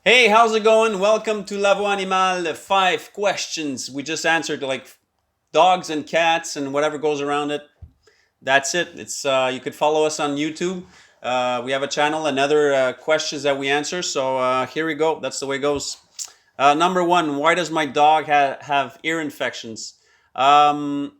Hey, how's it going? Welcome to La Voix Animale. 5 questions. We just answered like dogs and cats and whatever goes around it. That's it. It's you could follow us on YouTube. We have a channel and other questions that we answer. So here we go. That's the way it goes. Number one, why does my dog have ear infections? Um,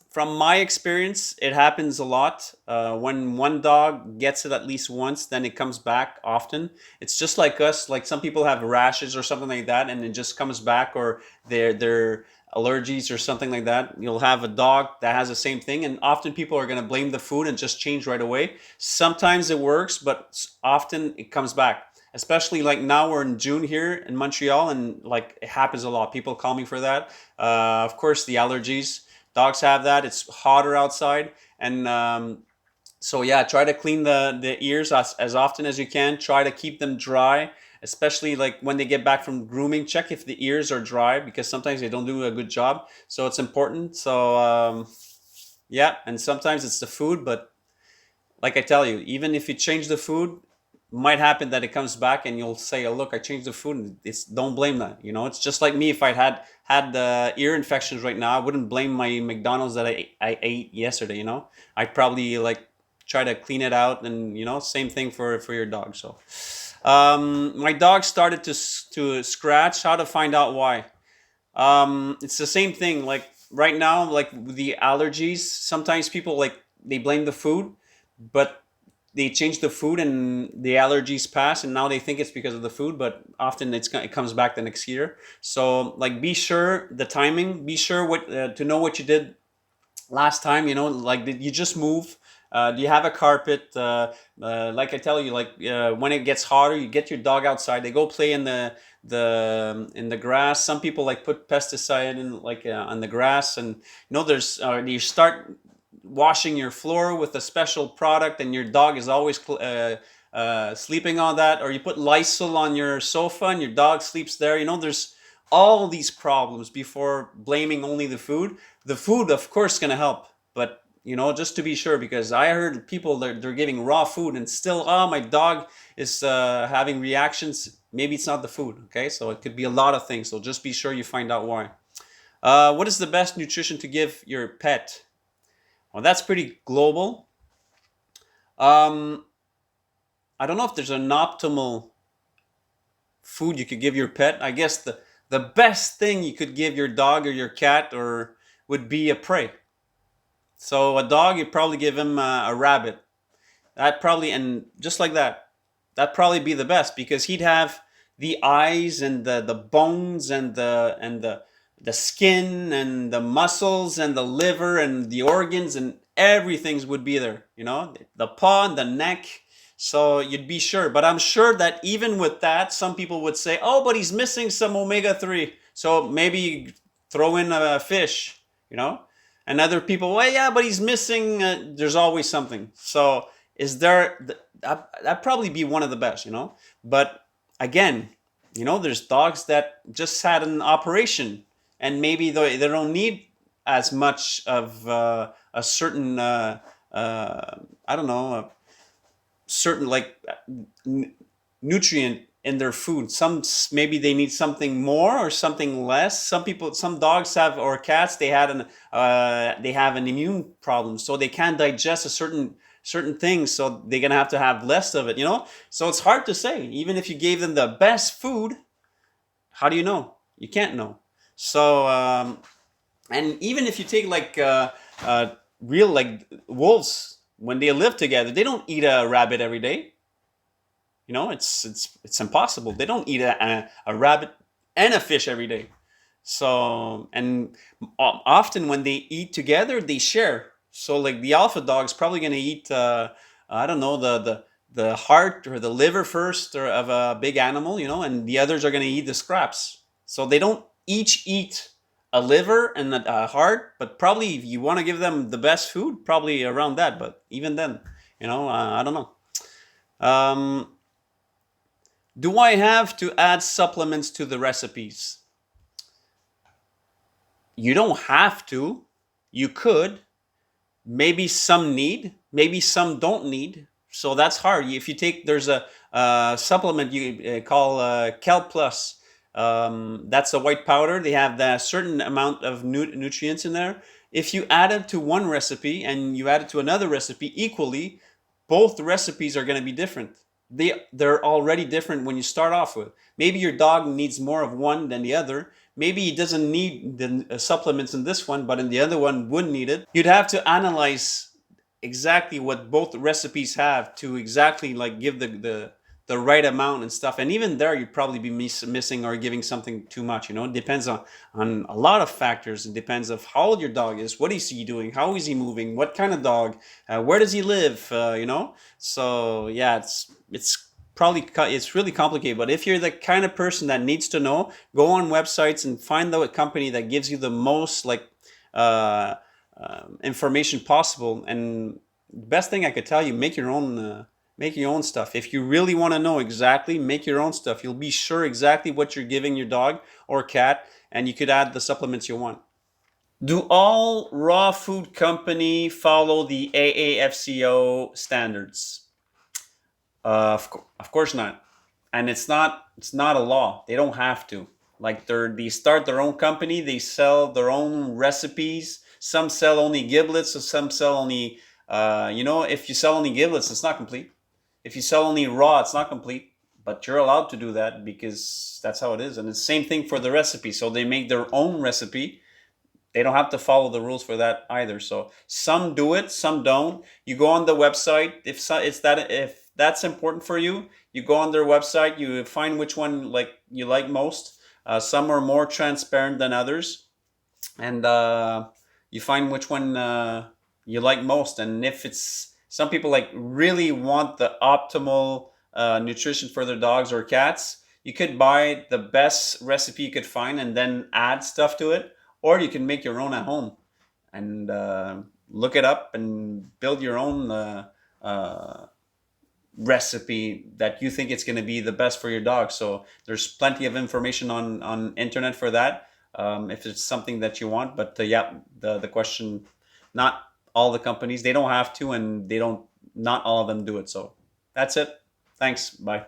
from my experience, it happens a lot. When one dog gets it at least once, then it comes back often. It's just like us. Like some people have rashes or something like that, and it just comes back, or their allergies or something like that. You'll have a dog that has the same thing, and often people are going to blame the food and just change right away. Sometimes it works, but often it comes back. Especially like now we're in June here in Montreal, and like it happens a lot. People call me for that. Of course, the allergies. Dogs have that. It's hotter outside, and so yeah, try to clean the ears as often as you can. Try to keep them dry, especially like when they get back from grooming. Check if the ears are dry because sometimes they don't do a good job. So it's important. So yeah, and sometimes it's the food, but like I tell you, even if you change the food, might happen that it comes back and you'll say, "Oh, look, I changed the food." And it's don't blame that. It's just like me. If I had the ear infections right now, I wouldn't blame my McDonald's that I ate yesterday. I'd probably like try to clean it out, and same thing for your dog. So, my dog started to scratch. How to find out why? It's the same thing. Like right now, like with the allergies, sometimes people like they blame the food, but they change the food and the allergies pass, and now they think it's because of the food, but often it comes back the next year. So like be sure the timing, be sure what to know what you did last time. Like did you just move? Do you have a carpet? Like I tell you, like when it gets hotter, you get your dog outside. They go play in the grass. Some people like put pesticide in like on the grass, and there's you start washing your floor with a special product, and your dog is always sleeping on that, or you put Lysol on your sofa and your dog sleeps there. There's all these problems before blaming only the food. The food, of course, is going to help, but just to be sure, because I heard people they're giving raw food and still, oh, my dog is having reactions. Maybe it's not the food, okay? So it could be a lot of things. So just be sure you find out why. What is the best nutrition to give your pet? Well, that's pretty global. Um, I don't know if there's an optimal food you could give your pet. I guess the best thing you could give your dog or your cat or would be a prey. So a dog, you'd probably give him a rabbit. That probably, and just like that, that'd probably be the best because he'd have the eyes and the bones and the skin and the muscles and the liver and the organs and everything would be there. The paw and the neck. So you'd be sure. But I'm sure that even with that, some people would say, "Oh, but he's missing some omega 3. So maybe throw in a fish." You know. And other people, well, yeah, but he's missing. There's always something. So is there? That'd probably be one of the best. But again, there's dogs that just had an operation, and maybe they don't need as much of a certain, I don't know, a certain like nutrient in their food. Maybe they need something more or something less. Some dogs have, or cats, they have an immune problem, so they can't digest a certain things. So they're gonna have to have less of it. So it's hard to say. Even if you gave them the best food, how do you know? You can't know. So and even if you take like real like wolves, when they live together, they don't eat a rabbit every day. It's impossible. They don't eat a rabbit and a fish every day. So and often when they eat together, they share. So like the alpha dog's probably gonna eat I don't know, the heart or the liver first or of a big animal, and the others are gonna eat the scraps. So they don't each eat a liver and a heart, but probably if you want to give them the best food, probably around that. But even then, I don't know. Um, do I have to add supplements to the recipes? You don't have to. You could. Maybe some need, maybe some don't need. So that's hard. If you take, there's a supplement you call Kelp Plus. That's a white powder. They have that certain amount of nutrients in there. If you add it to one recipe and you add it to another recipe equally, both recipes are going to be different. They're already different when you start off with. Maybe your dog needs more of one than the other. Maybe he doesn't need the supplements in this one, but in the other one would need it. You'd have to analyze exactly what both recipes have to exactly like give the right amount and stuff. And even there, you'd probably be missing or giving something too much. It depends on a lot of factors. It depends of how old your dog is, what is he doing, how is he moving, what kind of dog, where does he live, So yeah, it's probably it's really complicated. But if you're the kind of person that needs to know, go on websites and find the company that gives you the most like uh, information possible. And the best thing I could tell you, make your own stuff. If you really want to know exactly, make your own stuff. You'll be sure exactly what you're giving your dog or cat, and you could add the supplements you want. Do all raw food company follow the AAFCO standards? Of course not. And it's not a law. They don't have to. Like they start their own company, they sell their own recipes. Some sell only giblets, so some sell only if you sell only giblets, it's not complete. If you sell only raw, it's not complete. But you're allowed to do that because that's how it is. And it's the same thing for the recipe. So they make their own recipe, they don't have to follow the rules for that either. So some do it, some don't. You go on the website. If that's important for you, you go on their website. You find which one like you like most. Some are more transparent than others, and you find which one you like most. And if it's some people like really want the optimal nutrition for their dogs or cats, you could buy the best recipe you could find and then add stuff to it, or you can make your own at home and look it up and build your own uh, recipe that you think it's going to be the best for your dog. So there's plenty of information on internet for that, if it's something that you want. But yeah, the question, not all the companies, they don't have to, and they don't, not all of them do it. So that's it. Thanks. Bye.